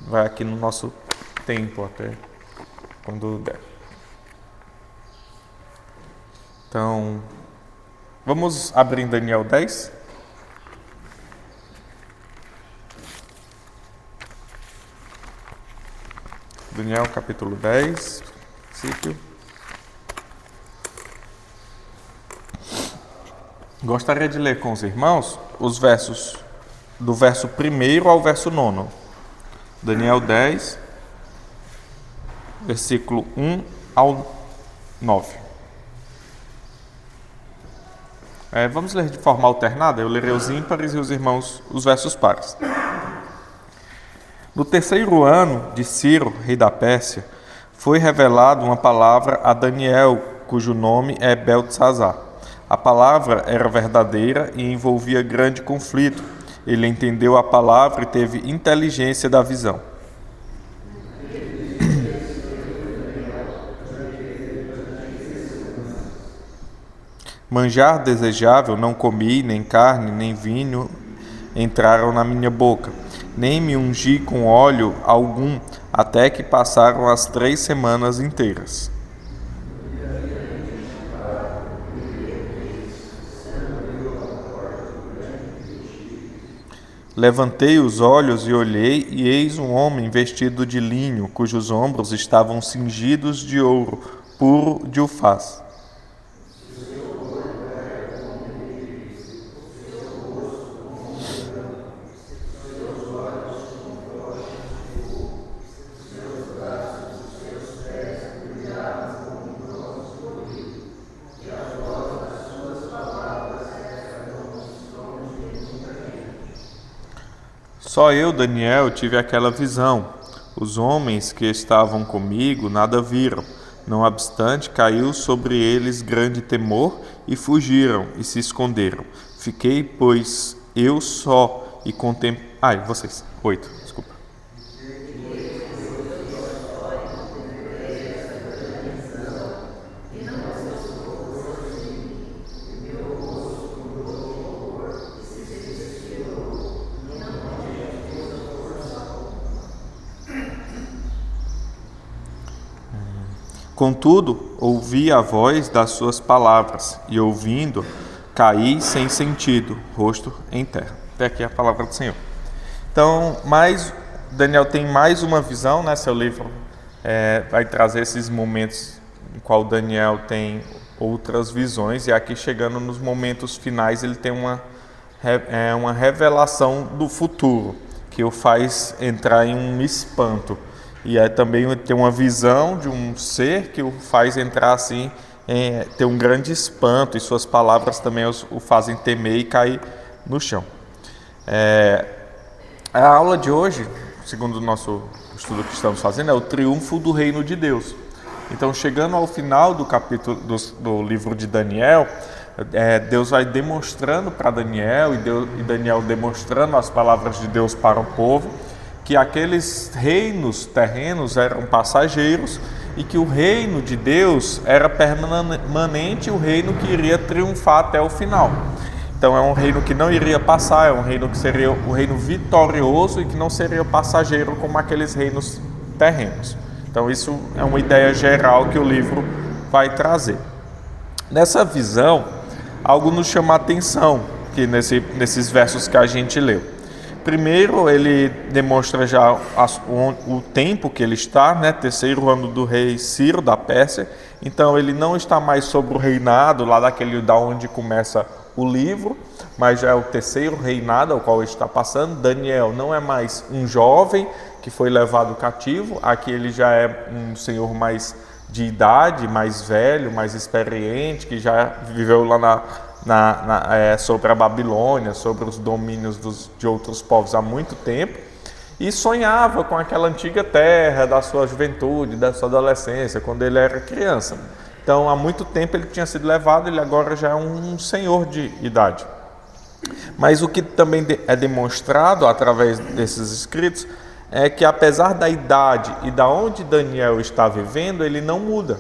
Vai aqui no nosso tempo até quando der. Então, vamos abrir em Daniel 10. Daniel capítulo 10, princípio. Gostaria de ler com os irmãos os versos do verso 1 ao verso 9. Daniel 10, versículo 1 ao 9. Vamos ler de forma alternada, eu lerei os ímpares e os irmãos os versos pares. No terceiro ano de Ciro, rei da Pérsia, foi revelada uma palavra a Daniel, cujo nome é Beltesazar. A palavra era verdadeira e envolvia grande conflito. Ele entendeu a palavra e teve inteligência da visão. Manjar desejável não comi, nem carne, nem vinho entraram na minha boca, nem me ungi com óleo algum, até que passaram as 3 semanas inteiras. Levantei os olhos e olhei, e eis um homem vestido de linho, cujos ombros estavam cingidos de ouro puro de Ufaz. Só eu, Daniel, tive aquela visão. Os homens que estavam comigo nada viram. Não obstante, caiu sobre eles grande temor e fugiram e se esconderam. Fiquei, pois, eu só e contemplei... vocês. 8, desculpa. Contudo, ouvi a voz das suas palavras, e ouvindo, caí sem sentido, rosto em terra. Até aqui a palavra do Senhor. Então, Daniel tem mais uma visão, né? Seu livro vai trazer esses momentos em qual Daniel tem outras visões, e aqui chegando nos momentos finais ele tem uma revelação do futuro, que o faz entrar em um espanto. E também tem uma visão de um ser que o faz entrar assim, ter um grande espanto, e suas palavras também o fazem temer e cair no chão. A aula de hoje, segundo o nosso estudo que estamos fazendo, é o triunfo do reino de Deus. Então, chegando ao final do capítulo do livro de Daniel, Deus vai demonstrando para Daniel, e Daniel demonstrando as palavras de Deus para o povo, que aqueles reinos terrenos eram passageiros e que o reino de Deus era permanente, o reino que iria triunfar até o final. Então é um reino que não iria passar, é um reino que seria o reino vitorioso e que não seria passageiro como aqueles reinos terrenos. Então isso é uma ideia geral que o livro vai trazer. Nessa visão, algo nos chama a atenção que nesses versos que a gente leu. Primeiro, ele demonstra já o tempo que ele está, né? Terceiro ano do rei Ciro da Pérsia. Então, ele não está mais sobre o reinado, lá da onde começa o livro, mas já é o terceiro reinado ao qual ele está passando. Daniel não é mais um jovem que foi levado cativo. Aqui ele já é um senhor mais de idade, mais velho, mais experiente, que já viveu lá sobre a Babilônia, sobre os domínios de outros povos há muito tempo, e sonhava com aquela antiga terra da sua juventude, da sua adolescência, quando ele era criança. Então, há muito tempo ele tinha sido levado, ele agora já é um senhor de idade. Mas o que também é demonstrado através desses escritos é que, apesar da idade e da onde Daniel está vivendo, ele não muda.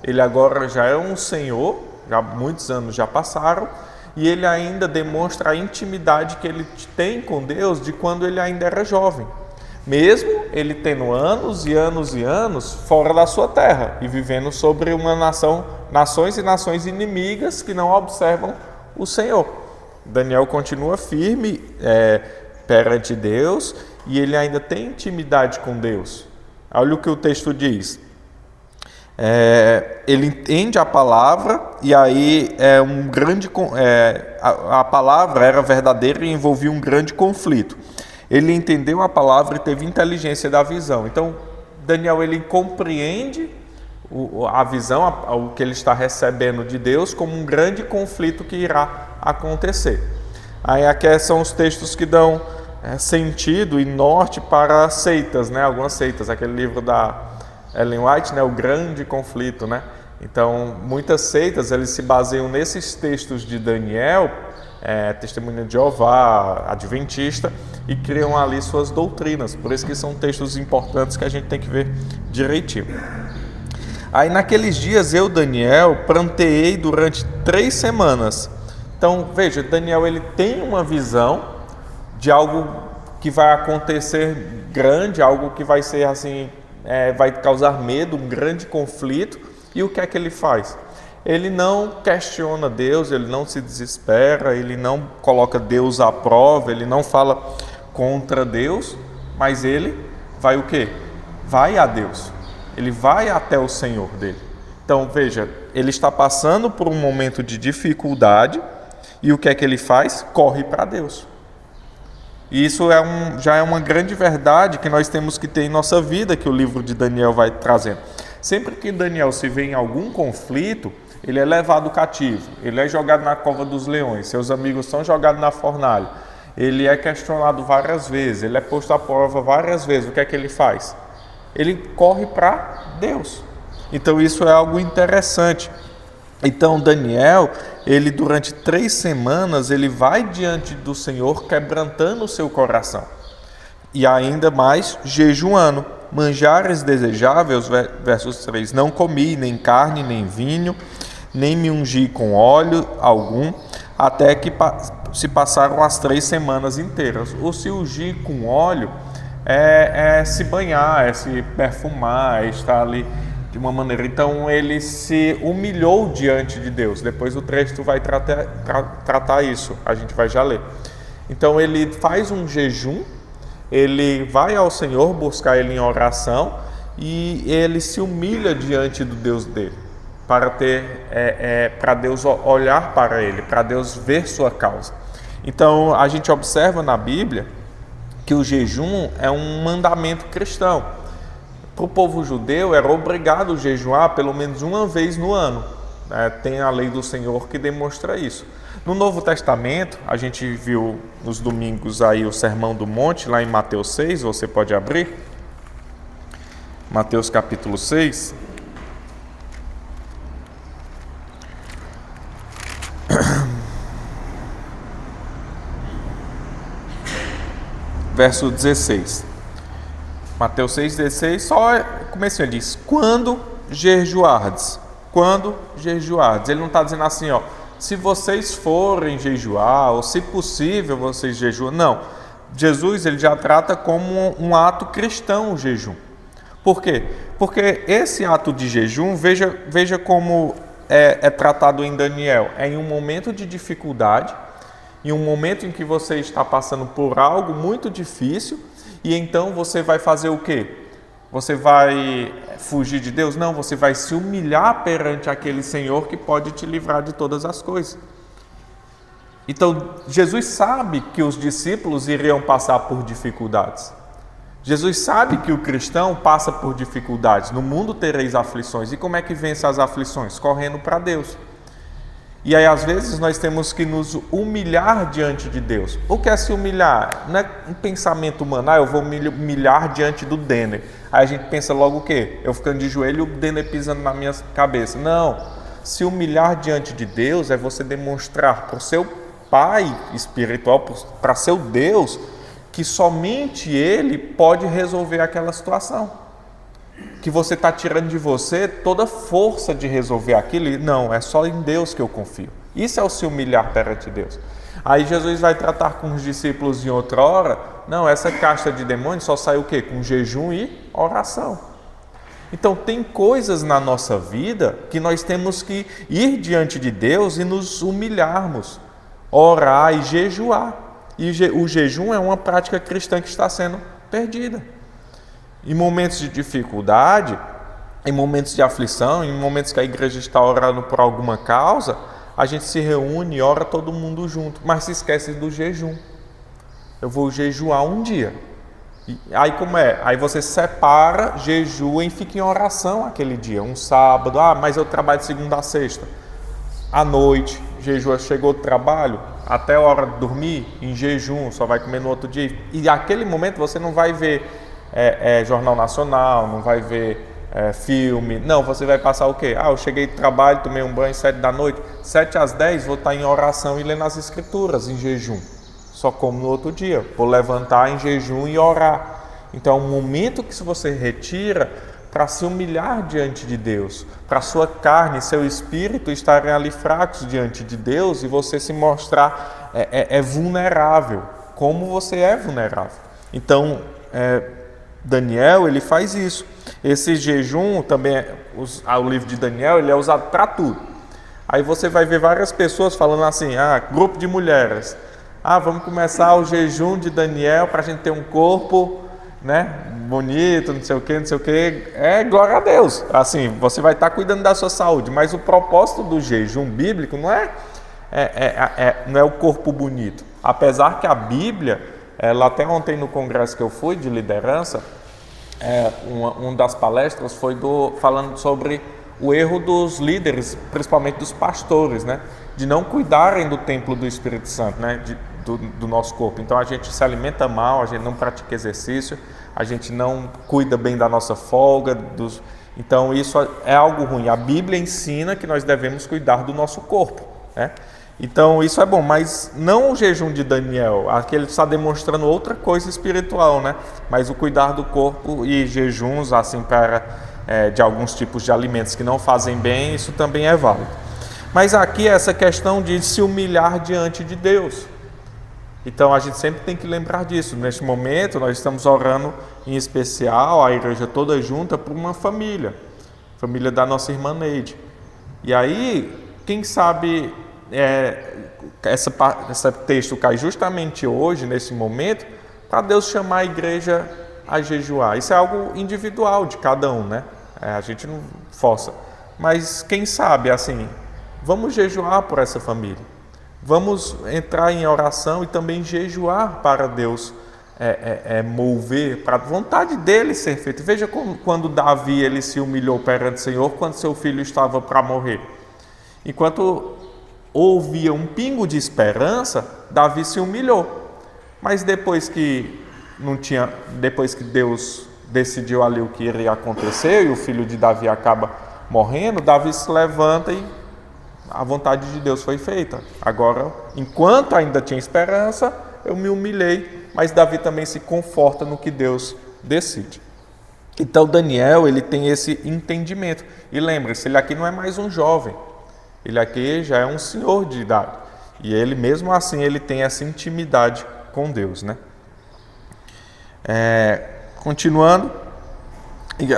Ele agora já é um senhor, já muitos anos já passaram, e ele ainda demonstra a intimidade que ele tem com Deus de quando ele ainda era jovem. mesmo ele tendo anos e anos e anos fora da sua terra e vivendo sobre uma nações e nações inimigas que não observam o Senhor. Daniel continua firme perante Deus e ele ainda tem intimidade com Deus. Olha o que o texto diz. Ele entende a palavra e aí a palavra era verdadeira e envolvia um grande conflito. Ele entendeu a palavra e teve inteligência da visão. Então, Daniel ele compreende a visão, o que ele está recebendo de Deus como um grande conflito que irá acontecer. Aí aqui são os textos que dão sentido e norte para seitas, né? Algumas seitas, aquele livro da Ellen White, né? O Grande Conflito, né? Então, muitas seitas eles se baseiam nesses textos de Daniel, Testemunha de Jeová, Adventista, e criam ali suas doutrinas. Por isso que são textos importantes que a gente tem que ver direitinho. Aí naqueles dias eu, Daniel, pranteei durante 3 semanas. Então, veja, Daniel ele tem uma visão de algo que vai acontecer grande, algo que vai ser assim, vai causar medo, um grande conflito. E o que é que ele faz? Ele não questiona Deus, ele não se desespera, ele não coloca Deus à prova, ele não fala contra Deus, mas ele vai o quê? Vai a Deus. Ele vai até o Senhor dele. Então, veja, ele está passando por um momento de dificuldade e o que é que ele faz? Corre para Deus. E isso já é uma grande verdade que nós temos que ter em nossa vida, que o livro de Daniel vai trazendo. Sempre que Daniel se vê em algum conflito, ele é levado cativo, ele é jogado na cova dos leões, seus amigos são jogados na fornalha, ele é questionado várias vezes, ele é posto à prova várias vezes. O que é que ele faz? Ele corre para Deus. Então isso é algo interessante. Então Daniel, ele durante 3 semanas, ele vai diante do Senhor quebrantando o seu coração. E ainda mais jejuando. Manjares desejáveis, versos 3, não comi nem carne, nem vinho, nem me ungi com óleo algum, até que se passaram as 3 semanas inteiras. O se ungir com óleo é se banhar, é se perfumar, é estar ali de uma maneira. Então ele se humilhou diante de Deus. Depois o texto vai tratar isso, a gente vai já ler. Então ele faz um jejum, ele vai ao Senhor buscar ele em oração e ele se humilha diante do Deus dele, para Deus olhar para ele, para Deus ver sua causa. Então a gente observa na Bíblia que o jejum é um mandamento cristão. Para o povo judeu era obrigado a jejuar pelo menos uma vez no ano. Tem a lei do Senhor que demonstra isso. No Novo Testamento, a gente viu nos domingos aí o Sermão do Monte, lá em Mateus 6, você pode abrir. Mateus capítulo 6. Verso 16. Mateus 6,16, só comecinho, ele diz, quando jejuardes. Quando jejuardes. Ele não está dizendo assim, ó, se vocês forem jejuar, ou se possível vocês jejuam. Não. Jesus ele já trata como um ato cristão o jejum. Por quê? Porque esse ato de jejum, veja como é tratado em Daniel. É em um momento de dificuldade, em um momento em que você está passando por algo muito difícil, e então você vai fazer o quê? Você vai fugir de Deus? Não, você vai se humilhar perante aquele Senhor que pode te livrar de todas as coisas. Então, Jesus sabe que os discípulos iriam passar por dificuldades. Jesus sabe que o cristão passa por dificuldades. No mundo tereis aflições. E como é que vence as aflições? Correndo para Deus. E aí, às vezes, nós temos que nos humilhar diante de Deus. O que é se humilhar? Não é um pensamento humano, eu vou me humilhar diante do Denner. Aí a gente pensa logo o quê? Eu ficando de joelho e o Denner pisando na minha cabeça. Não, se humilhar diante de Deus é você demonstrar para o seu Pai espiritual, para seu Deus, que somente Ele pode resolver aquela situação. Que você está tirando de você toda a força de resolver aquilo. Não, é só em Deus que eu confio. Isso é o se humilhar perante Deus. Aí Jesus vai tratar com os discípulos em outra hora. Não, essa casta de demônios só sai o quê? Com jejum e oração. Então tem coisas na nossa vida que nós temos que ir diante de Deus e nos humilharmos, orar e jejuar. E o jejum é uma prática cristã que está sendo perdida. Em momentos de dificuldade, em momentos de aflição, em momentos que a igreja está orando por alguma causa, a gente se reúne e ora todo mundo junto, mas se esquece do jejum. Eu vou jejuar um dia. Aí como é? Aí você separa, jejua e fica em oração aquele dia, um sábado. Mas eu trabalho de segunda a sexta. À noite, jejua, chegou do trabalho, até a hora de dormir, em jejum, só vai comer no outro dia. E naquele momento você não vai ver Jornal Nacional, não vai ver filme. Não, você vai passar o quê? Eu cheguei do trabalho, tomei um banho 7 da noite. 7 às 10 vou estar em oração e lendo as escrituras, em jejum. Só como no outro dia, vou levantar em jejum e orar. Então é um momento que você retira para se humilhar diante de Deus, para sua carne e seu espírito estarem ali fracos diante de Deus e você se mostrar vulnerável, como você é vulnerável. Então Daniel, ele faz isso. Esse jejum também, o livro de Daniel, ele é usado para tudo. Aí você vai ver várias pessoas falando assim, grupo de mulheres, vamos começar o jejum de Daniel para a gente ter um corpo, bonito, não sei o que. Glória a Deus. Assim, você vai estar cuidando da sua saúde, mas o propósito do jejum bíblico não é o corpo bonito. Apesar que a Bíblia, até ontem no congresso que eu fui de liderança, uma das palestras foi falando sobre o erro dos líderes, principalmente dos pastores, de não cuidarem do templo do Espírito Santo, do nosso corpo. Então a gente se alimenta mal, a gente não pratica exercício, a gente não cuida bem da nossa folga, então isso é algo ruim. A Bíblia ensina que nós devemos cuidar do nosso corpo, Então isso é bom, mas não o jejum de Daniel, aqui ele está demonstrando outra coisa espiritual, Mas o cuidar do corpo e jejuns assim de alguns tipos de alimentos que não fazem bem, isso também é válido. Mas aqui é essa questão de se humilhar diante de Deus. Então a gente sempre tem que lembrar disso. Neste momento nós estamos orando em especial, a igreja toda junta, por uma família da nossa irmã Neide. E aí, quem sabe esse texto cai justamente hoje, nesse momento, para Deus chamar a igreja a jejuar. Isso é algo individual de cada um, a gente não força. Mas quem sabe, assim, vamos jejuar por essa família. Vamos entrar em oração e também jejuar para Deus mover, para a vontade dele ser feita. Veja quando Davi ele se humilhou perante o Senhor, quando seu filho estava para morrer. Enquanto ouvia um pingo de esperança, Davi se humilhou. Mas depois que Deus decidiu ali o que iria acontecer e o filho de Davi acaba morrendo, Davi se levanta e a vontade de Deus foi feita. Agora, enquanto ainda tinha esperança, eu me humilhei, mas Davi também se conforta no que Deus decide. Então Daniel, ele tem esse entendimento. E lembre-se, ele aqui não é mais um jovem, ele aqui já é um senhor de idade. E ele mesmo assim, ele tem essa intimidade com Deus, Continuando,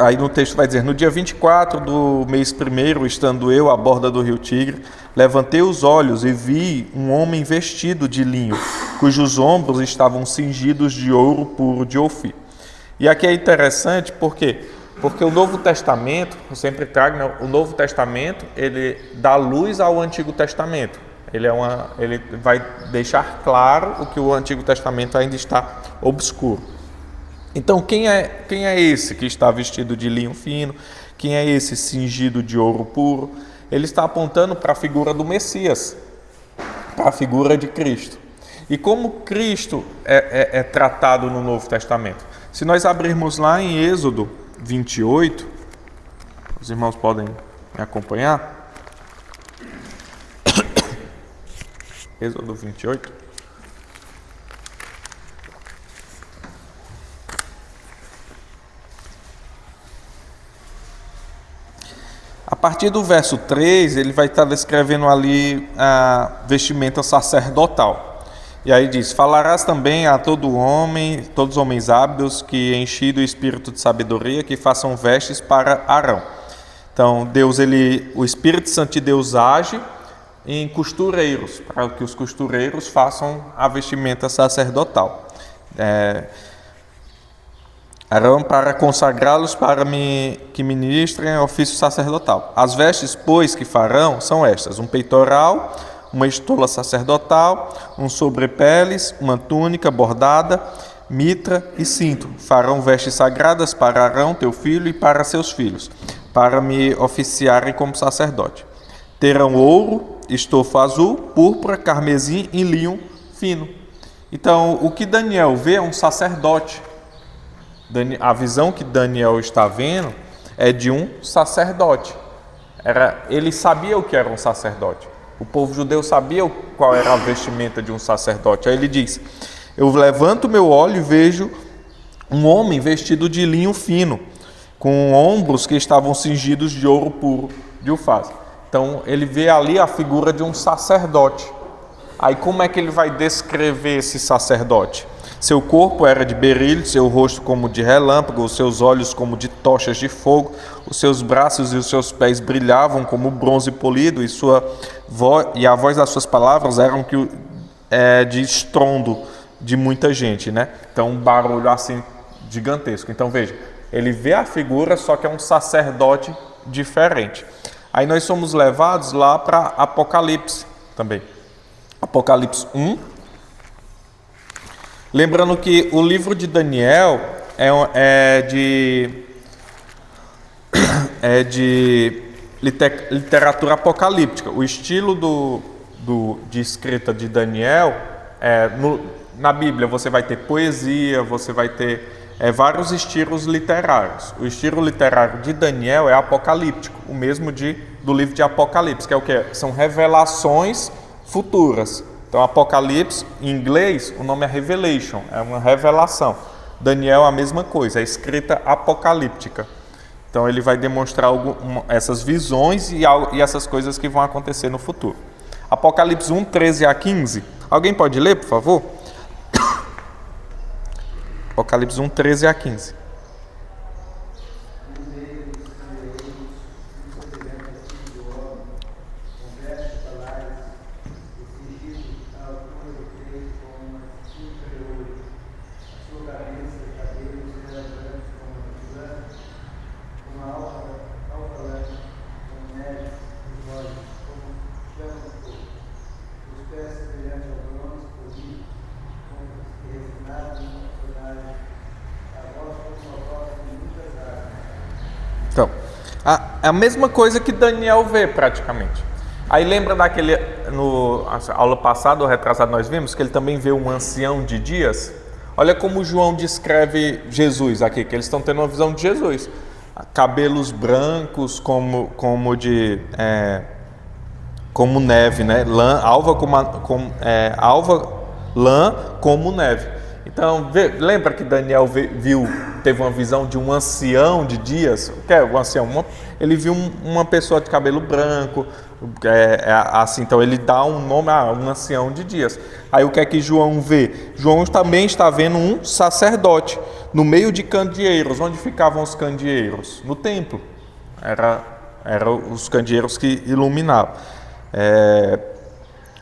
aí no texto vai dizer, no dia 24 do mês 1º, estando eu à borda do rio Tigre, levantei os olhos e vi um homem vestido de linho, cujos ombros estavam cingidos de ouro puro de Ofir. E aqui é interessante, por quê? Porque o Novo Testamento, eu sempre trago, o Novo Testamento, ele dá luz ao Antigo Testamento. Ele vai deixar claro o que o Antigo Testamento ainda está obscuro. Então, quem é esse que está vestido de linho fino? Quem é esse cingido de ouro puro? Ele está apontando para a figura do Messias, para a figura de Cristo. E como Cristo é tratado no Novo Testamento? Se nós abrirmos lá em Êxodo 28, os irmãos podem me acompanhar? Êxodo 28. A partir do verso 3, ele vai estar descrevendo ali a vestimenta sacerdotal. E aí diz: falarás também a todo homem, todos os homens hábeis que enchido o espírito de sabedoria, que façam vestes para Arão. Então, o Espírito Santo de Deus age em costureiros, para que os costureiros façam a vestimenta sacerdotal. Arão para consagrá-los para que ministrem ofício sacerdotal. As vestes, pois, que farão são estas: um peitoral, uma estola sacerdotal, um sobrepeles, uma túnica bordada, mitra e cinto. Farão vestes sagradas para Arão, teu filho, e para seus filhos, para me oficiarem como sacerdote. Terão ouro, estofa azul, púrpura, carmesim e linho fino. Então, o que Daniel vê é um sacerdote. A visão que Daniel está vendo é de um sacerdote. Ele sabia o que era um sacerdote. O povo judeu sabia qual era a vestimenta de um sacerdote. Aí ele diz: eu levanto meu olho e vejo um homem vestido de linho fino, com ombros que estavam cingidos de ouro puro de Ufaz. Então ele vê ali a figura de um sacerdote. Aí como é que ele vai descrever esse sacerdote? Seu corpo era de berilho, seu rosto como de relâmpago, os seus olhos como de tochas de fogo, os seus braços e os seus pés brilhavam como bronze polido, e a voz das suas palavras eram de estrondo de muita gente, né? Então um barulho assim gigantesco. Então veja, ele vê a figura, só que é um sacerdote diferente. Aí nós somos levados lá para Apocalipse também. Apocalipse 1. Lembrando que o livro de Daniel é de literatura apocalíptica. O estilo de escrita de Daniel, na Bíblia você vai ter poesia, você vai ter vários estilos literários. O estilo literário de Daniel é apocalíptico, o mesmo do livro de Apocalipse, que é o que? São revelações futuras. Então, Apocalipse, em inglês, o nome é Revelation, é uma revelação. Daniel é a mesma coisa, é escrita apocalíptica. Então, ele vai demonstrar essas visões e essas coisas que vão acontecer no futuro. Apocalipse 1, 13 a 15. Alguém pode ler, por favor? Apocalipse 1, 13 a 15. Então, a mesma coisa que Daniel vê praticamente. Aí lembra na aula passada ou retrasada nós vimos que ele também vê um ancião de dias? Olha como João descreve Jesus aqui, que eles estão tendo uma visão de Jesus. Cabelos brancos como neve, né? Lã como neve. Então, lembra que Daniel teve uma visão de um ancião de dias? O que é o ancião? Ele viu uma pessoa de cabelo branco, assim, então ele dá um nome a um ancião de dias. Aí o que é que João vê? João também está vendo um sacerdote no meio de candeeiros. Onde ficavam os candeeiros? No templo. Eram os candeeiros que iluminavam.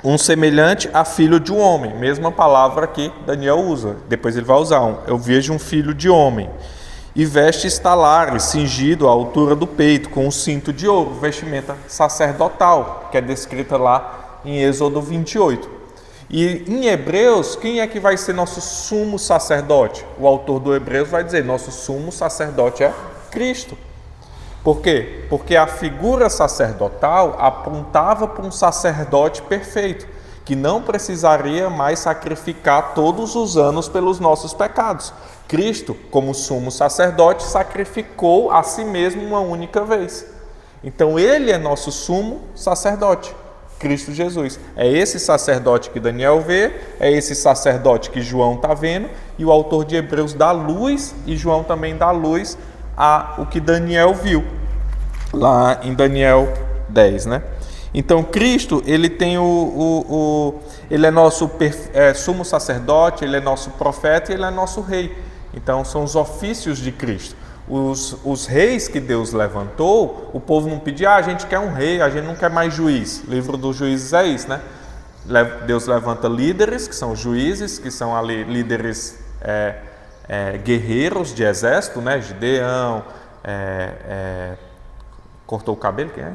Um semelhante a filho de um homem, mesma palavra que Daniel usa, depois ele vai usar eu vejo um filho de homem, e vestes talares, cingido à altura do peito, com um cinto de ouro, vestimenta sacerdotal, que é descrita lá em Êxodo 28. E em Hebreus, quem é que vai ser nosso sumo sacerdote? O autor do Hebreus vai dizer, nosso sumo sacerdote é Cristo. Por quê? Porque a figura sacerdotal apontava para um sacerdote perfeito, que não precisaria mais sacrificar todos os anos pelos nossos pecados. Cristo, como sumo sacerdote, sacrificou a si mesmo uma única vez. Então ele é nosso sumo sacerdote, Cristo Jesus. É esse sacerdote que Daniel vê, é esse sacerdote que João está vendo, e o autor de Hebreus dá luz, e João também dá luz o que Daniel viu, lá em Daniel 10, né? Então Cristo, ele tem ele é nosso sumo sacerdote, ele é nosso profeta e ele é nosso rei. Então são os ofícios de Cristo. Os reis que Deus levantou, o povo não pedia, a gente quer um rei, a gente não quer mais juiz. O livro dos Juízes é isso, né? Deus levanta líderes, que são juízes, que são ali líderes guerreiros de exército, né? Gideão, cortou o cabelo, quem é?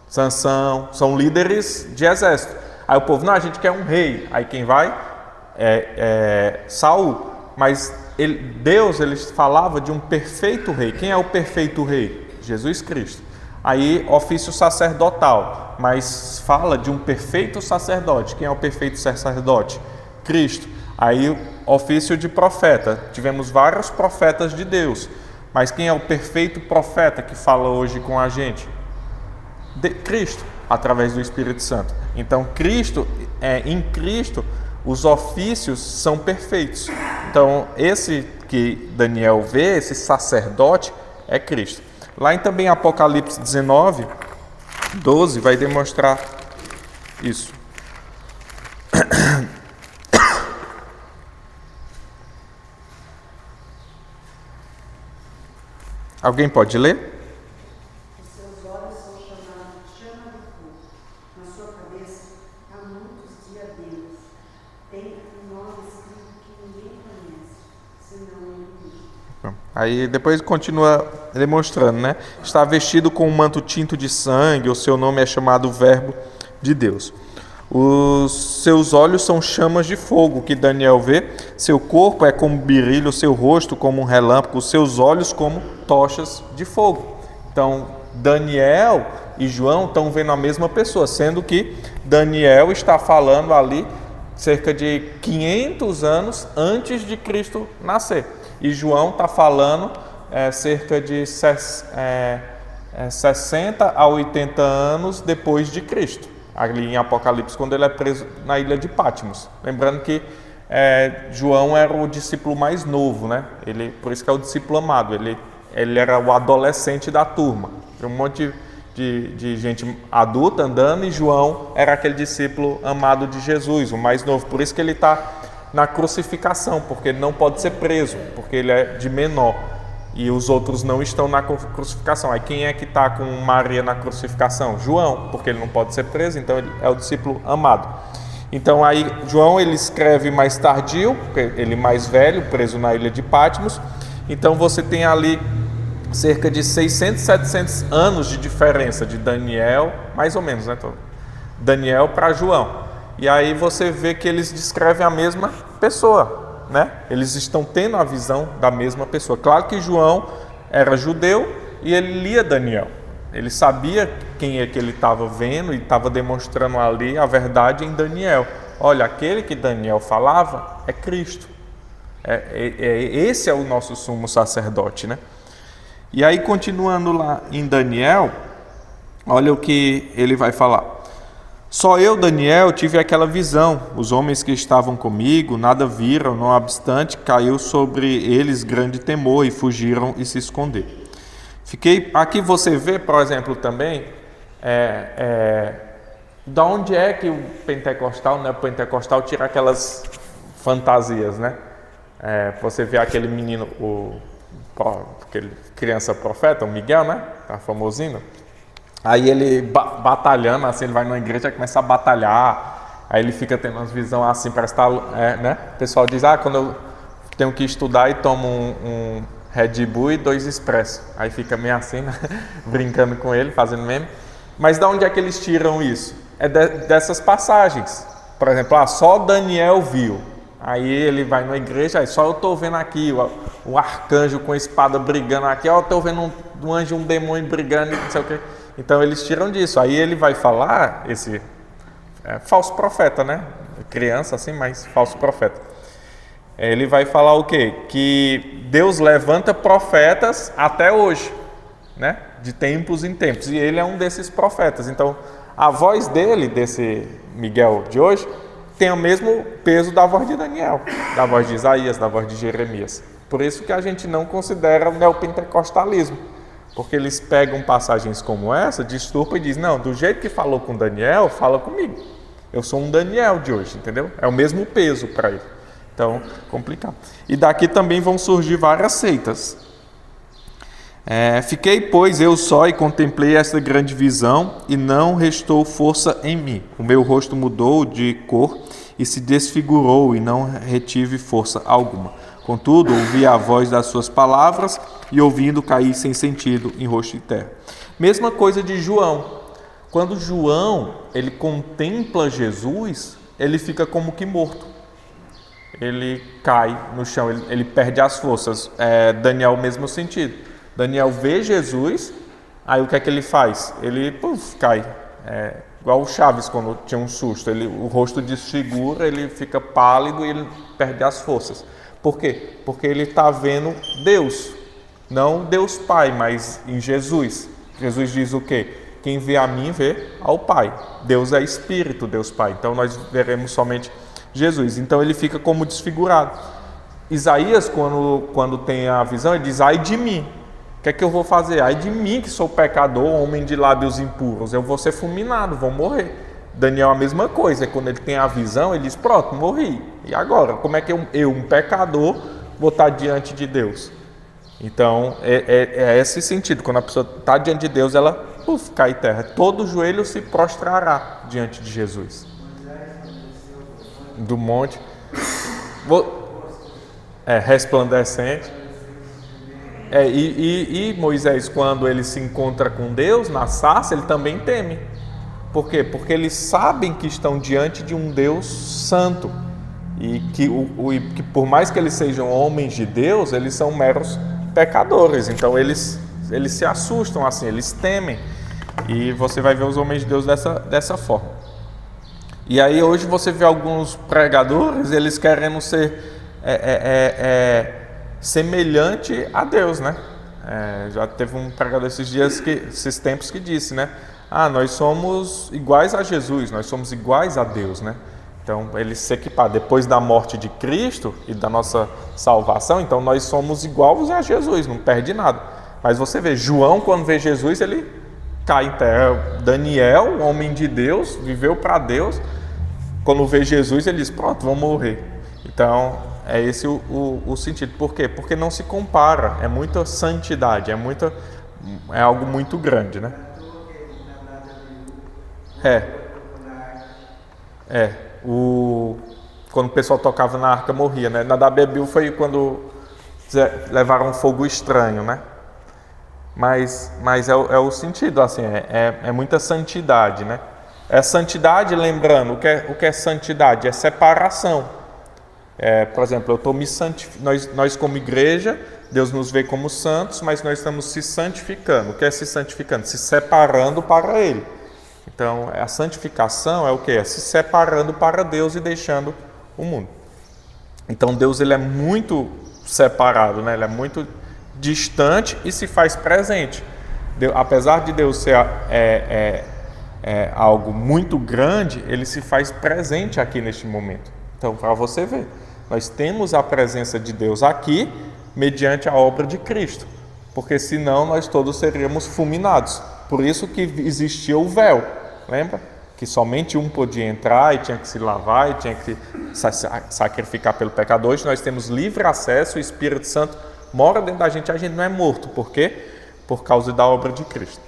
Sansão, são líderes de exército. Aí o povo, não, a gente quer um rei. Aí quem vai? Saul. Mas Deus, ele falava de um perfeito rei. Quem é o perfeito rei? Jesus Cristo. Aí, ofício sacerdotal, mas fala de um perfeito sacerdote. Quem é o perfeito sacerdote? Cristo. Aí, ofício de profeta. Tivemos vários profetas de Deus. Mas quem é o perfeito profeta que fala hoje com a gente? Cristo, através do Espírito Santo. Então, em Cristo, os ofícios são perfeitos. Então, esse que Daniel vê, esse sacerdote, é Cristo. Lá em também Apocalipse 19, 12, vai demonstrar isso. Alguém pode ler? Os seus olhos são chamados de chama de fogo. Na sua cabeça há muitos diademas. Tem um nome escrito que ninguém conhece, senão ele mesmo. Aí depois continua demonstrando, né? Está vestido com um manto tinto de sangue, o seu nome é chamado Verbo de Deus. Os seus olhos são chamas de fogo, que Daniel vê. Seu corpo é como berilho, seu rosto como um relâmpago, os seus olhos como tochas de fogo. Então, Daniel e João estão vendo a mesma pessoa, sendo que Daniel está falando ali cerca de 500 anos antes de Cristo nascer. E João está falando cerca de 60 a 80 anos depois de Cristo, ali em Apocalipse, quando ele é preso na ilha de Patmos. Lembrando que João era o discípulo mais novo, né? Por isso que é o discípulo amado. Ele era o adolescente da turma. Tinha um monte de gente adulta andando e João era aquele discípulo amado de Jesus, o mais novo. Por isso que ele está na crucificação, porque ele não pode ser preso, porque ele é de menor. E os outros não estão na crucificação. Aí quem é que está com Maria na crucificação? João, porque ele não pode ser preso, então ele é o discípulo amado. Então aí João ele escreve mais tardio, porque ele mais velho, preso na ilha de Patmos. Então você tem ali cerca de 600, 700 anos de diferença de Daniel, mais ou menos, né? Daniel para João. E aí você vê que eles descrevem a mesma pessoa, né? Eles estão tendo a visão da mesma pessoa. Claro que João era judeu e ele lia Daniel. Ele sabia quem é que ele estava vendo e estava demonstrando ali a verdade em Daniel. Olha, aquele que Daniel falava é Cristo. Esse é o nosso sumo sacerdote, né? E aí, continuando lá em Daniel, olha o que ele vai falar. Só eu, Daniel, tive aquela visão. Os homens que estavam comigo nada viram, não obstante, caiu sobre eles grande temor e fugiram e se esconderam. Aqui você vê, por exemplo, também, da onde é que o pentecostal, né? O pentecostal tira aquelas fantasias, né? Você vê aquele menino, aquele criança profeta, o Miguel, né? Tá famosinho. Aí ele batalhando, assim, ele vai numa igreja e começa a batalhar. Aí ele fica tendo umas visões assim, parece que né? O pessoal diz, quando eu tenho que estudar e tomo um Red Bull e 2 Expresso. Aí fica meio assim, né? Brincando com ele, fazendo meme. Mas de onde é que eles tiram isso? Dessas passagens. Por exemplo, só Daniel viu. Aí ele vai numa igreja, aí só eu estou vendo aqui o arcanjo com a espada brigando aqui, eu estou vendo um anjo, um demônio brigando, não sei o quê. Então eles tiram disso. Aí ele vai falar, esse falso profeta, né? Criança assim, mas falso profeta. Ele vai falar o quê? Que Deus levanta profetas até hoje, né? De tempos em tempos. E ele é um desses profetas. Então a voz dele, desse Miguel de hoje, tem o mesmo peso da voz de Daniel, da voz de Isaías, da voz de Jeremias. Por isso que a gente não considera o neopentecostalismo. Porque eles pegam passagens como essa, disturpam e dizem, não, do jeito que falou com Daniel, fala comigo. Eu sou um Daniel de hoje, entendeu? É o mesmo peso para ele. Então, complicado. E daqui também vão surgir várias seitas. Fiquei, pois, eu só e contemplei esta grande visão e não restou força em mim. O meu rosto mudou de cor e se desfigurou e não retive força alguma. Contudo, ouvi a voz das suas palavras e ouvindo caí sem sentido em rosto de terra. Mesma coisa de João. Quando João ele contempla Jesus, ele fica como que morto. Ele cai no chão, ele perde as forças. Daniel, mesmo sentido. Daniel vê Jesus, aí o que é que ele faz? Ele cai. Igual o Chaves quando tinha um susto. O rosto desfigura, ele fica pálido e ele perde as forças. Por quê? Porque ele está vendo Deus. Não Deus Pai, mas em Jesus. Jesus diz o quê? Quem vê a mim, vê ao Pai. Deus é Espírito, Deus Pai. Então nós veremos somente Jesus. Então ele fica como desfigurado. Isaías, quando tem a visão, ele diz, ai de mim. O que é que eu vou fazer? Ai de mim que sou pecador, homem de lábios impuros. Eu vou ser fulminado, vou morrer. Daniel a mesma coisa. Quando ele tem a visão, ele diz, pronto, morri. E agora? Como é que eu um pecador, vou estar diante de Deus? Então, é esse sentido. Quando a pessoa está diante de Deus, ela cai em terra. Todo joelho se prostrará diante de Jesus. Do monte. Resplandecente. E Moisés, quando ele se encontra com Deus na sarça, ele também teme. Por quê? Porque eles sabem que estão diante de um Deus santo. E que por mais que eles sejam homens de Deus, eles são meros pecadores. Então eles se assustam assim, eles temem. E você vai ver os homens de Deus dessa forma. E aí hoje você vê alguns pregadores, eles querendo ser semelhante a Deus, né? Já teve um pregador esses tempos que disse, né? Nós somos iguais a Jesus, nós somos iguais a Deus, né? Então, ele se equipar depois da morte de Cristo e da nossa salvação, então nós somos iguais a Jesus, não perde nada. Mas você vê, João, quando vê Jesus, ele cai em terra. Daniel, homem de Deus, viveu para Deus, quando vê Jesus, ele diz, pronto, vamos morrer. Então, é esse o sentido. Por quê? Porque não se compara, é muita santidade, é algo muito grande, né? Quando o pessoal tocava na arca, morria, né? Nadab e Abiú foi quando levaram um fogo estranho, né? Mas é o sentido, assim, é muita santidade, né? Santidade, lembrando, o que é santidade? É separação. Por exemplo, eu estou me santificando. Nós como igreja, Deus nos vê como santos, mas nós estamos se santificando. O que é se santificando? Se separando para Ele. Então, a santificação é o que? É se separando para Deus e deixando o mundo. Então, Deus ele é muito separado, né? Ele é muito distante e se faz presente. Apesar de Deus ser algo muito grande, Ele se faz presente aqui neste momento. Então, para você ver, nós temos a presença de Deus aqui mediante a obra de Cristo. Porque senão nós todos seríamos fulminados. Por isso que existia o véu. Lembra? Que somente um podia entrar e tinha que se lavar e tinha que sacrificar pelo pecador. Hoje nós temos livre acesso, o Espírito Santo mora dentro da gente, a gente não é morto. Por quê? Por causa da obra de Cristo.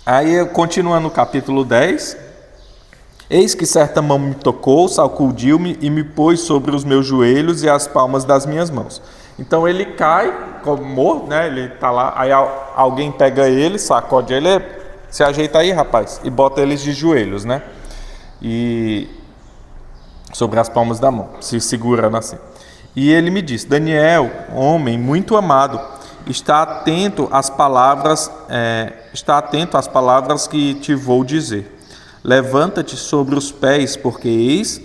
Aí, continuando no capítulo 10, eis que certa mão me tocou, sacudiu-me e me pôs sobre os meus joelhos e as palmas das minhas mãos. Então ele cai, como morto, né? Ele está lá, aí alguém pega ele, sacode ele, se ajeita aí, rapaz, e bota eles de joelhos, né? E sobre as palmas da mão, se segurando assim. E ele me disse: Daniel, homem muito amado, está atento às palavras que te vou dizer. Levanta-te sobre os pés, porque eis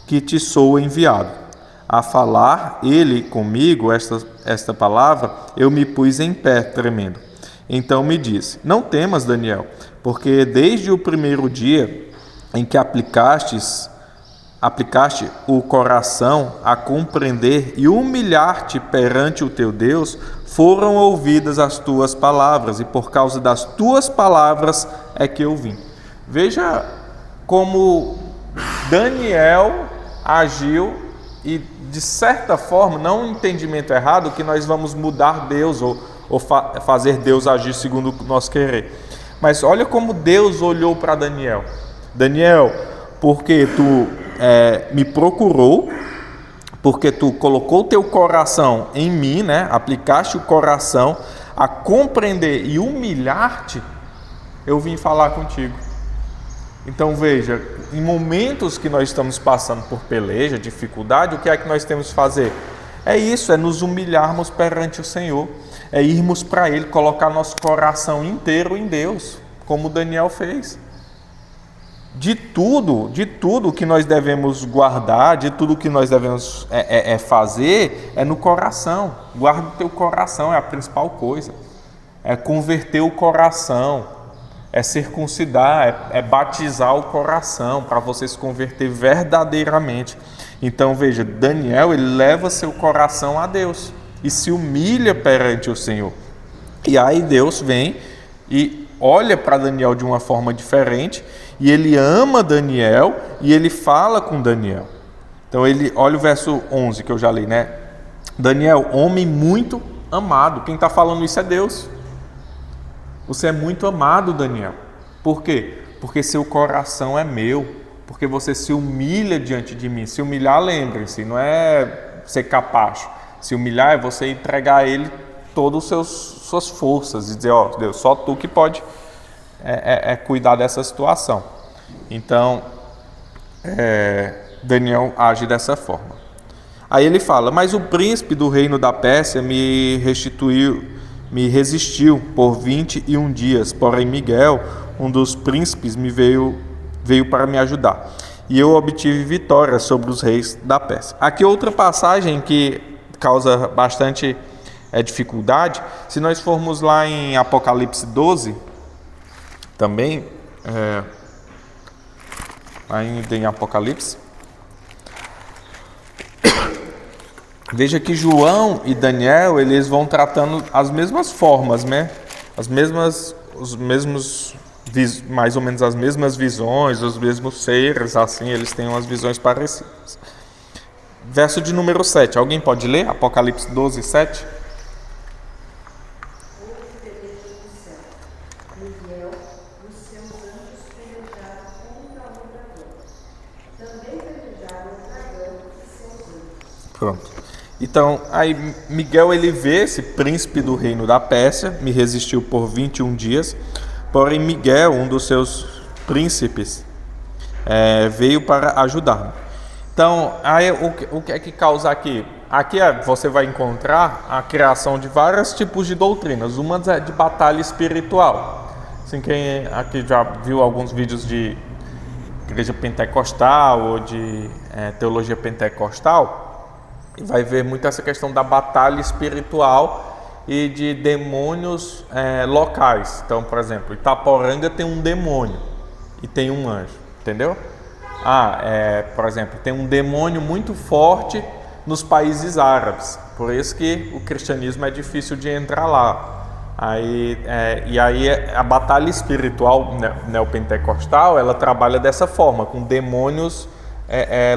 que te sou enviado. A falar ele comigo esta palavra, eu me pus em pé, tremendo. Então me disse: não temas, Daniel, porque desde o primeiro dia em que aplicastes aplicaste o coração a compreender e humilhar-te perante o teu Deus, foram ouvidas as tuas palavras, e por causa das tuas palavras é que eu vim. Veja como Daniel agiu, e de certa forma, não um entendimento errado, que nós vamos mudar Deus ou fazer Deus agir segundo o nosso querer. Mas olha como Deus olhou para Daniel. Daniel, porque tu me procurou, porque tu colocou teu coração em mim, né? Aplicaste o coração a compreender e humilhar-te, eu vim falar contigo. Então veja, em momentos que nós estamos passando por peleja, dificuldade, o que é que nós temos que fazer? É isso, é nos humilharmos perante o Senhor, é irmos para Ele, colocar nosso coração inteiro em Deus, como Daniel fez. De tudo que nós devemos guardar, de tudo que nós devemos fazer, é no coração. Guarda o teu coração, é a principal coisa. É converter o coração, é circuncidar, é batizar o coração, para você se converter verdadeiramente. Então veja, Daniel, ele leva seu coração a Deus e se humilha perante o Senhor. E aí Deus vem e olha para Daniel de uma forma diferente, e ele ama Daniel e ele fala com Daniel. Então ele, olha o verso 11 que eu já li, né? Daniel, homem muito amado. Quem está falando isso é Deus. Você é muito amado, Daniel. Por quê? Porque seu coração é meu. Porque você se humilha diante de mim. Se humilhar, lembrem-se, não é ser capacho. Se humilhar é você entregar a Ele todas as suas forças e dizer, ó, Deus, só tu que pode cuidar dessa situação. Então, Daniel age dessa forma. Aí ele fala, mas o príncipe do reino da Pérsia me resistiu por 21 dias, porém Miguel, um dos príncipes, veio para me ajudar. E eu obtive vitória sobre os reis da Pérsia. Aqui outra passagem que causa bastante dificuldade, se nós formos lá em Apocalipse 12, também, ainda em Apocalipse, veja que João e Daniel, eles vão tratando as mesmas formas, né? Mais ou menos as mesmas visões, os mesmos seres, assim, eles têm umas visões parecidas. Verso de número 7, alguém pode ler? Apocalipse 12, 7. Pronto. Então, aí Miguel, ele vê esse príncipe do reino da Pérsia, me resistiu por 21 dias, porém Miguel, um dos seus príncipes, veio para ajudar-me. Então, aí, o que é que causa aqui? Aqui você vai encontrar a criação de vários tipos de doutrinas. Uma é de batalha espiritual. Assim, quem aqui já viu alguns vídeos de igreja pentecostal ou de teologia pentecostal, vai ver muito essa questão da batalha espiritual e de demônios locais. Então, por exemplo, Itaporanga tem um demônio e tem um anjo, entendeu? Por exemplo, tem um demônio muito forte nos países árabes, por isso que o cristianismo é difícil de entrar lá. E aí a batalha espiritual neopentecostal, ela trabalha dessa forma, com demônios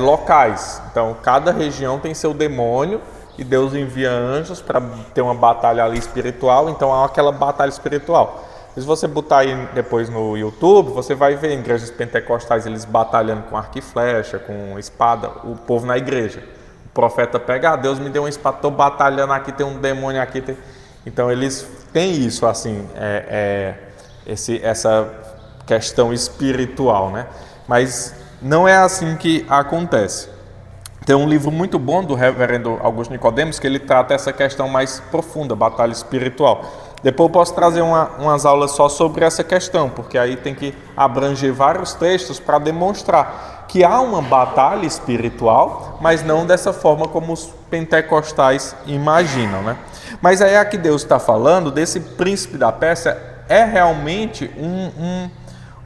locais. Então cada região tem seu demônio e Deus envia anjos para ter uma batalha ali espiritual. Então há aquela batalha espiritual. Se você botar aí depois no YouTube, você vai ver igrejas pentecostais, eles batalhando com arco e flecha, com espada, o povo na igreja. O profeta pega, Deus me deu uma espada, estou batalhando aqui, tem um demônio aqui. Então eles têm isso, assim, essa questão espiritual, né? Mas não é assim que acontece. Tem um livro muito bom do reverendo Augusto Nicodemos que ele trata essa questão mais profunda, batalha espiritual. Depois eu posso trazer umas aulas só sobre essa questão, porque aí tem que abranger vários textos para demonstrar que há uma batalha espiritual, mas não dessa forma como os pentecostais imaginam, né? Mas aí aqui Deus está falando desse príncipe da Pérsia, é realmente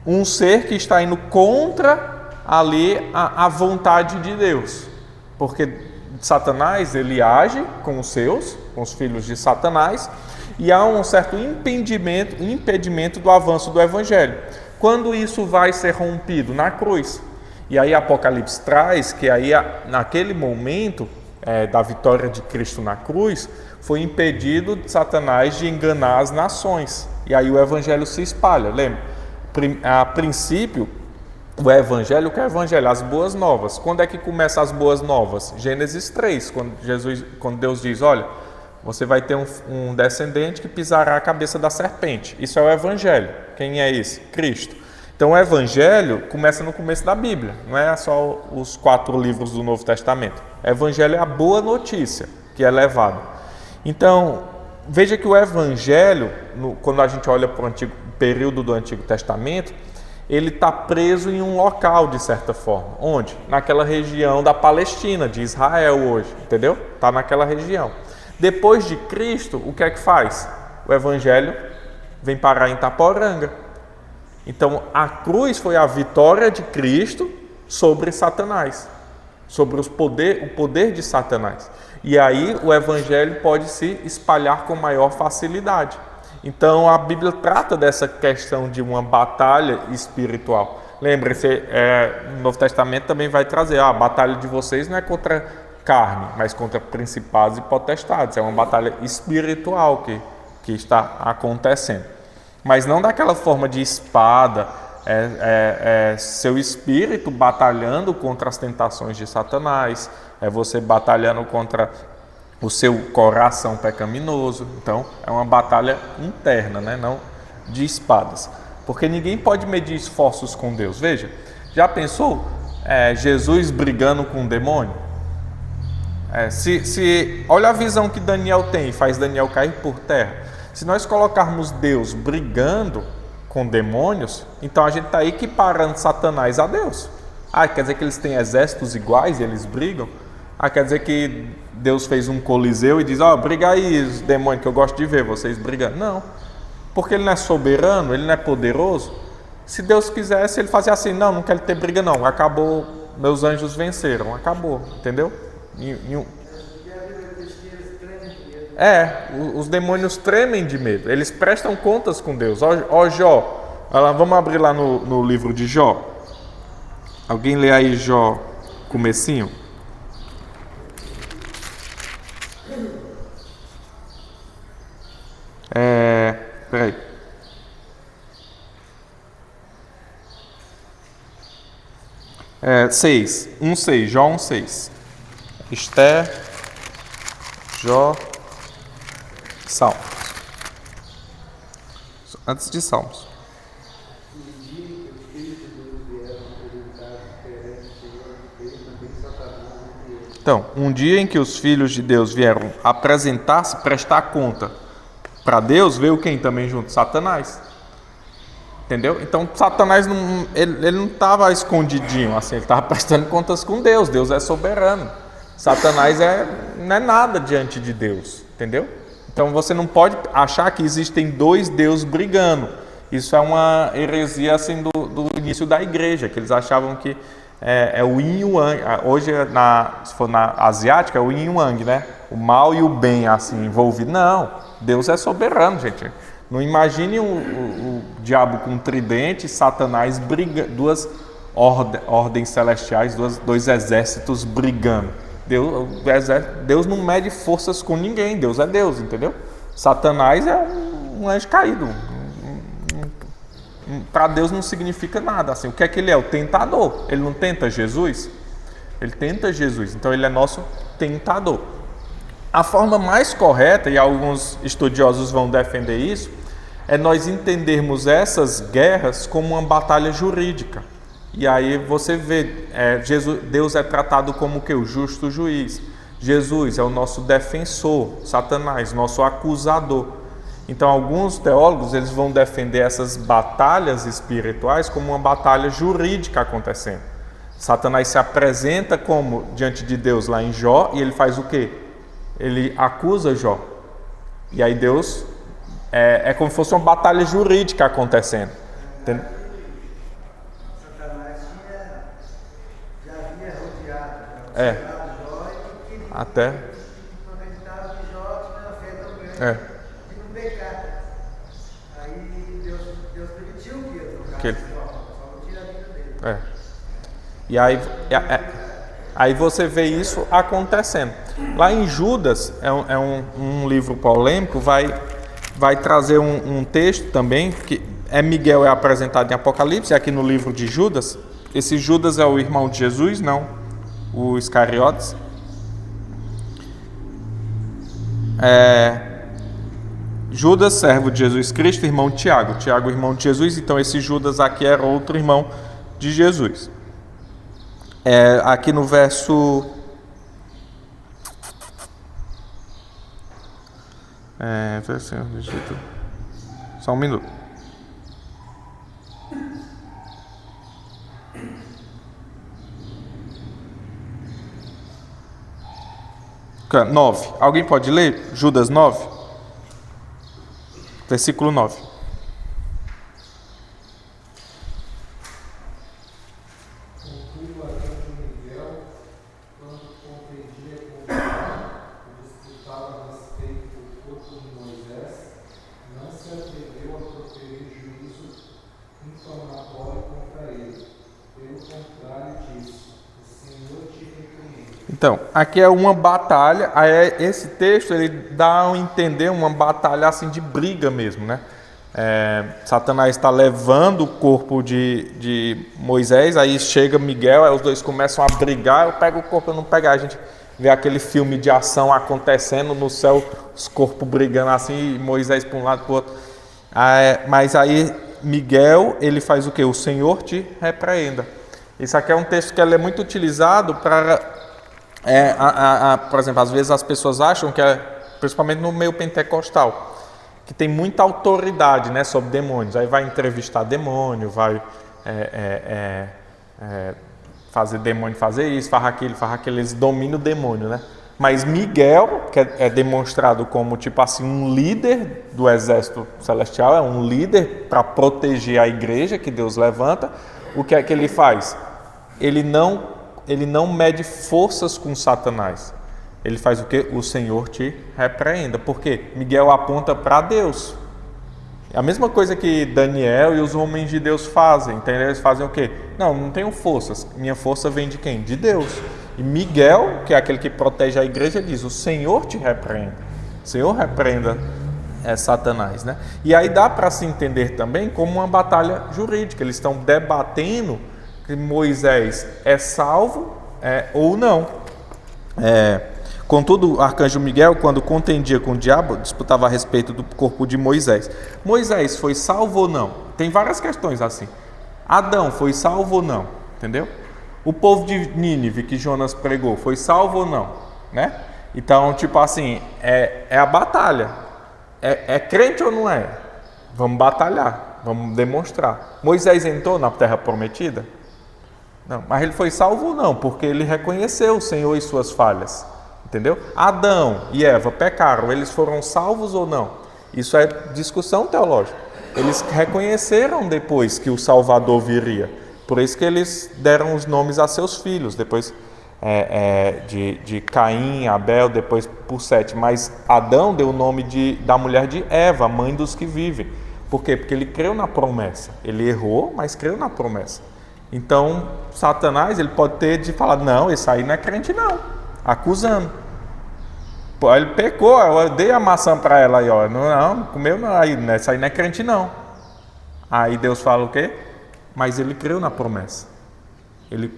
um ser que está indo contra ali a vontade de Deus, porque Satanás ele age com os seus, com os filhos de Satanás, e há um certo impedimento do avanço do Evangelho. Quando isso vai ser rompido? Na cruz. E aí Apocalipse traz que aí naquele momento da vitória de Cristo na cruz, foi impedido de Satanás de enganar as nações. E aí o Evangelho se espalha. Lembra? A princípio, o Evangelho, o que é o Evangelho? As boas novas. Quando é que começa as boas novas? Gênesis 3, quando Deus diz, olha, você vai ter um descendente que pisará a cabeça da serpente. Isso é o Evangelho. Quem é esse? Cristo. Então o Evangelho começa no começo da Bíblia, não é só os 4 livros do Novo Testamento. O Evangelho é a boa notícia que é levada. Então, veja que o Evangelho, quando a gente olha para o período do Antigo Testamento, ele está preso em um local, de certa forma. Onde? Naquela região da Palestina, de Israel hoje, entendeu? Está naquela região. Depois de Cristo, o que é que faz? O Evangelho vem parar em Itaporanga. Então, a cruz foi a vitória de Cristo sobre Satanás, sobre o poder de Satanás. E aí o Evangelho pode se espalhar com maior facilidade. Então, a Bíblia trata dessa questão de uma batalha espiritual. Lembre-se, no Novo Testamento também vai trazer, a batalha de vocês não é contra carne, mas contra principados e potestades. É uma batalha espiritual que está acontecendo. Mas não daquela forma de espada, seu espírito batalhando contra as tentações de Satanás, é você batalhando contra o seu coração pecaminoso. Então, é uma batalha interna, né? Não de espadas. Porque ninguém pode medir esforços com Deus. Veja, já pensou Jesus brigando com o demônio? Olha a visão que Daniel tem, faz Daniel cair por terra. Se nós colocarmos Deus brigando com demônios, então a gente está equiparando Satanás a Deus. Quer dizer que eles têm exércitos iguais e eles brigam? Quer dizer que Deus fez um coliseu e diz, briga aí os demônios que eu gosto de ver vocês brigando. Não, porque ele não é soberano, ele não é poderoso. Se Deus quisesse, ele fazia assim, não quero ter briga não, acabou, meus anjos venceram, acabou, entendeu? Os demônios tremem de medo, eles prestam contas com Deus. Ó Jó, vamos abrir lá no livro de Jó. Alguém lê aí Jó, comecinho? Peraí. Jó 1:6. Esther, Jó, Salmos. Antes de Salmos. Então, um dia em que os filhos de Deus vieram apresentar-se, prestar conta para Deus, veio quem também junto? Satanás. Entendeu? Então, Satanás ele não estava escondidinho, assim, ele estava prestando contas com Deus. Deus é soberano. Satanás não é nada diante de Deus, entendeu? Então você não pode achar que existem 2 deuses brigando. Isso é uma heresia assim do início da igreja, que eles achavam que é o yin e o yang. Hoje, se for na asiática, é o yin e o yang, né? O mal e o bem assim envolvidos. Não, Deus é soberano, gente. Não imagine o diabo com um tridente, Satanás briga, 2 ordens celestiais, 2 exércitos brigando. Deus não mede forças com ninguém, Deus é Deus, entendeu? Satanás é um anjo caído. Para Deus não significa nada. Assim, o que é que ele é? O tentador. Ele não tenta Jesus? Ele tenta Jesus, então ele é nosso tentador. A forma mais correta, e alguns estudiosos vão defender isso, é nós entendermos essas guerras como uma batalha jurídica. E aí você vê, Deus é tratado como o quê? O justo juiz. Jesus é o nosso defensor, Satanás, nosso acusador. Então alguns teólogos eles vão defender essas batalhas espirituais como uma batalha jurídica acontecendo. Satanás se apresenta como diante de Deus lá em Jó e ele faz o quê? Ele acusa Jó. E aí Deus é como se fosse uma batalha jurídica acontecendo. Entendeu? É. Jó e que ele Até. não acreditava que Jó tinha fé tão grande É. de não pecar. Aí Deus permitiu que ele Que ele- trocasse Jó, só não tira a vida dele. É. E aí você vê isso acontecendo. Lá em Judas, é um livro polêmico, vai trazer um texto também, que Miguel é apresentado em Apocalipse, aqui no livro de Judas. Esse Judas é o irmão de Jesus, não o Iscariotes. Judas, servo de Jesus Cristo, irmão de Tiago. Tiago, irmão de Jesus, então esse Judas aqui era outro irmão de Jesus. Aqui no verso... Só um minuto. Fica 9. Alguém pode ler? Judas 9? Versículo 9. Contudo, a arcanjo Miguel, quando compreendia com o disputava a respeito do corpo de Moisés, não se atreveu a proferir juízo infamatório contra ele. Pelo contrário disso, o Senhor te repreende. Então, aqui é uma batalha. Esse texto ele dá a entender uma batalha assim de briga mesmo, né? Satanás está levando o corpo de Moisés, aí chega Miguel, aí os dois começam a brigar. Eu pego o corpo, eu não pego. A gente vê aquele filme de ação acontecendo no céu, os corpos brigando assim, e Moisés para um lado para o outro. Mas aí Miguel, ele faz o quê? O Senhor te repreenda. Isso aqui é um texto que ele é muito utilizado para, por exemplo, às vezes as pessoas acham que principalmente no meio pentecostal, que tem muita autoridade, né, sobre demônios. Aí vai entrevistar demônio, vai fazer demônio fazer isso, faz aquilo, eles dominam o demônio, né? Mas Miguel, que é demonstrado como tipo assim um líder do exército celestial, é um líder para proteger a igreja que Deus levanta. O que é que ele faz? Ele não mede forças com Satanás. Ele faz o quê? O Senhor te repreenda. Por quê? Miguel aponta para Deus. É a mesma coisa que Daniel e os homens de Deus fazem. Entendeu? Eles fazem o quê? Não tenho forças. Minha força vem de quem? De Deus. E Miguel, que é aquele que protege a igreja, diz: o Senhor te repreenda. O Senhor repreenda Satanás, né? E aí dá para se entender também como uma batalha jurídica. Eles estão debatendo que Moisés é salvo ou não. Contudo, o arcanjo Miguel, quando contendia com o diabo, disputava a respeito do corpo de Moisés. Moisés foi salvo ou não? Tem várias questões assim. Adão foi salvo ou não? Entendeu? O povo de Nínive que Jonas pregou foi salvo ou não? Né? Então, tipo assim, é a batalha. É crente ou não é? Vamos batalhar, vamos demonstrar. Moisés entrou na terra prometida? Não, mas ele foi salvo ou não? Porque ele reconheceu o Senhor e suas falhas. Entendeu? Adão e Eva pecaram, eles foram salvos ou não? Isso é discussão teológica. Eles reconheceram depois que o Salvador viria. Por isso que eles deram os nomes a seus filhos, depois de Caim, Abel, depois por Sete. Mas Adão deu o nome da mulher de Eva, mãe dos que vivem. Por quê? Porque ele creu na promessa. Ele errou, mas creu na promessa. Então, Satanás, ele pode ter de falar: não, esse aí não é crente não, acusando. Pô, ele pecou, eu dei a maçã para ela aí, ó. Não, comeu não, essa aí não é crente não. Aí Deus fala o quê? Mas ele creu na promessa. Ele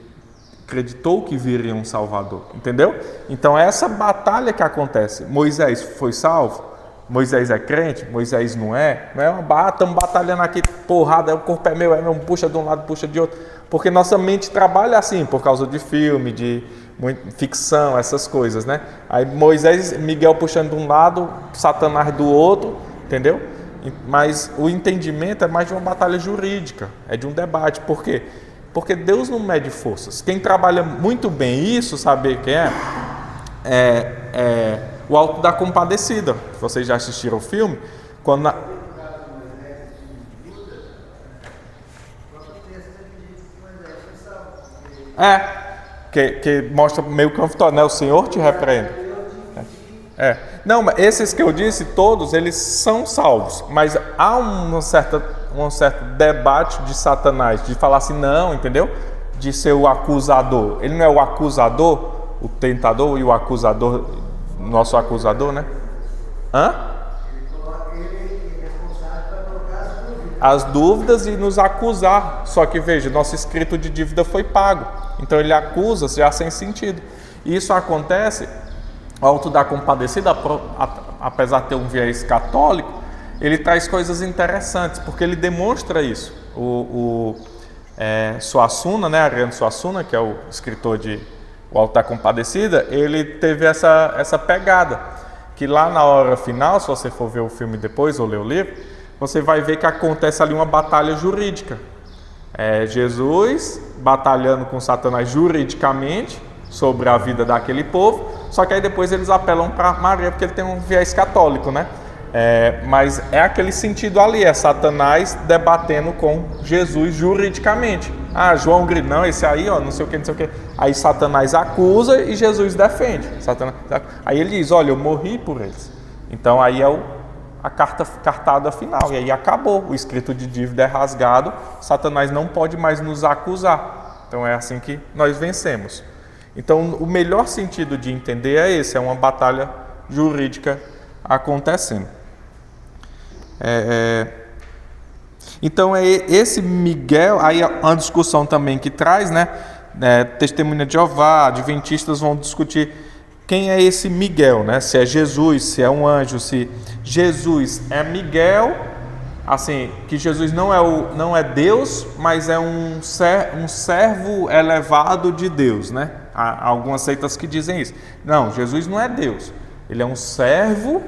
acreditou que viria um Salvador, entendeu? Então é essa batalha que acontece. Moisés foi salvo? Moisés é crente? Moisés não é? Não é uma estamos batalhando aqui, porrada, o corpo é meu, puxa de um lado, puxa de outro. Porque nossa mente trabalha assim, por causa de filme, de ficção, essas coisas, né? Aí Miguel puxando de um lado, Satanás do outro, entendeu? Mas o entendimento é mais de uma batalha jurídica, é de um debate. Por quê? Porque Deus não mede forças. Quem trabalha muito bem isso, sabe quem é o Alto da Compadecida. Vocês já assistiram o filme? Quando que mostra meio que uma vitória, né? O Senhor te repreende. Não, mas esses que eu disse, todos, eles são salvos. Mas há um certo debate de Satanás, de falar assim, não, entendeu? De ser o acusador. Ele não é o acusador, o tentador e o acusador, nosso acusador, né? Ele é responsável para colocar as dúvidas e nos acusar. Só que veja, nosso escrito de dívida foi pago. Então ele acusa já sem sentido. E isso acontece, o Alto da Compadecida, apesar de ter um viés católico, ele traz coisas interessantes, porque ele demonstra isso. Suassuna, né, Ariano Suassuna, que é o escritor de O Alto da Compadecida, ele teve essa pegada, que lá na hora final, se você for ver o filme depois ou ler o livro, você vai ver que acontece ali uma batalha jurídica. Jesus batalhando com Satanás juridicamente sobre a vida daquele povo, só que aí depois eles apelam para Maria, porque ele tem um viés católico, né? Mas é aquele sentido ali, é Satanás debatendo com Jesus juridicamente. João grita, não, esse aí, ó, não sei o que. Aí Satanás acusa e Jesus defende. Aí ele diz, olha, eu morri por eles. Então aí é a cartada final, e aí acabou, o escrito de dívida é rasgado, Satanás não pode mais nos acusar. Então é assim que nós vencemos. Então o melhor sentido de entender é esse, é uma batalha jurídica acontecendo. Então esse Miguel, aí uma discussão também que traz, né? Testemunha de Jeová, adventistas vão discutir quem é esse Miguel, né? Se é Jesus, se é um anjo, se Jesus é Miguel, assim, que Jesus não é Deus, mas é um servo elevado de Deus, né? Há algumas seitas que dizem isso. Não, Jesus não é Deus, ele é um servo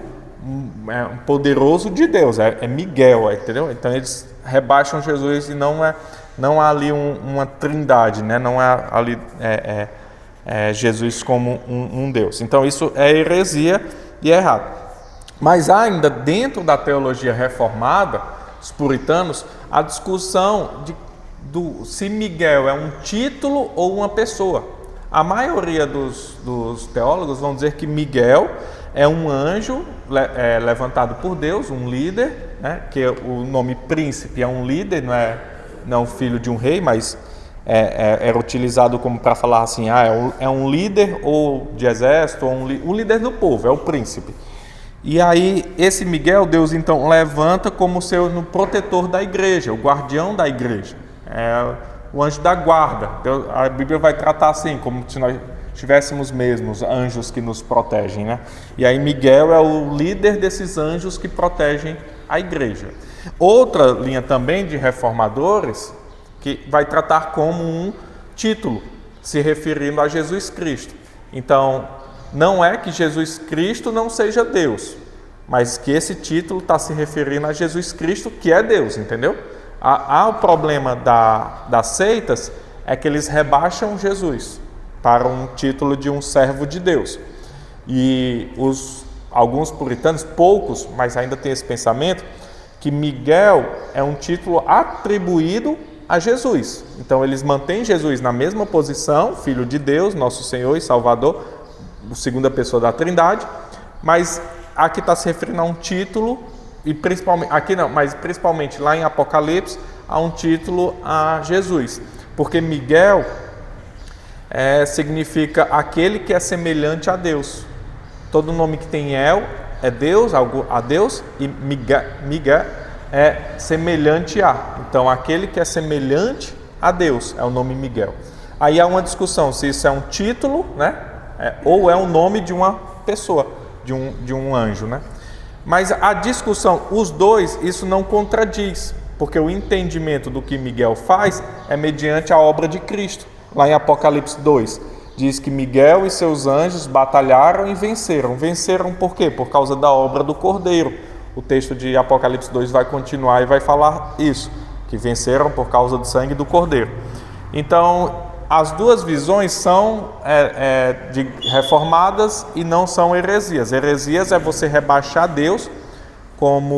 poderoso de Deus, é Miguel, entendeu? Então eles rebaixam Jesus e não há ali uma trindade, né? Não há ali Jesus como um Deus. Então isso é heresia e é errado. Mas há ainda dentro da teologia reformada, os puritanos, a discussão se Miguel é um título ou uma pessoa. A maioria dos teólogos vão dizer que Miguel é um anjo levantado por Deus, um líder, né? Que o nome príncipe é um líder, não filho de um rei, mas era utilizado como para falar assim, é um líder ou de exército, ou um líder do povo, é o príncipe. E aí esse Miguel, Deus então levanta como no protetor da igreja, o guardião da igreja, o anjo da guarda. A Bíblia vai tratar assim, como se nós tivéssemos mesmos anjos que nos protegem, né? E aí Miguel é o líder desses anjos que protegem a igreja. Outra linha também de reformadores que vai tratar como um título, se referindo a Jesus Cristo. Então, não é que Jesus Cristo não seja Deus, mas que esse título está se referindo a Jesus Cristo, que é Deus, entendeu? O problema das seitas é que eles rebaixam Jesus para um título de um servo de Deus. E alguns puritanos, poucos, mas ainda tem esse pensamento, que Miguel é um título atribuído a Jesus. Então eles mantêm Jesus na mesma posição, Filho de Deus, nosso Senhor e Salvador, segunda pessoa da Trindade, mas aqui está se referindo a um título, e principalmente, aqui não, mas principalmente lá em Apocalipse, há um título a Jesus, porque Miguel significa aquele que é semelhante a Deus. Todo nome que tem El é Deus, a Deus, e Miguel é semelhante a. Então, aquele que é semelhante a Deus é o nome Miguel. Aí há uma discussão se isso é um título, né? Ou é o nome de uma pessoa, de um anjo, né? Mas a discussão, os dois, isso não contradiz, porque o entendimento do que Miguel faz é mediante a obra de Cristo. Lá em Apocalipse 2, diz que Miguel e seus anjos batalharam e venceram. Venceram por quê? Por causa da obra do Cordeiro. O texto de Apocalipse 2 vai continuar e vai falar isso, que venceram por causa do sangue do Cordeiro. Então, as duas visões são reformadas e não são heresias. Heresias é você rebaixar Deus como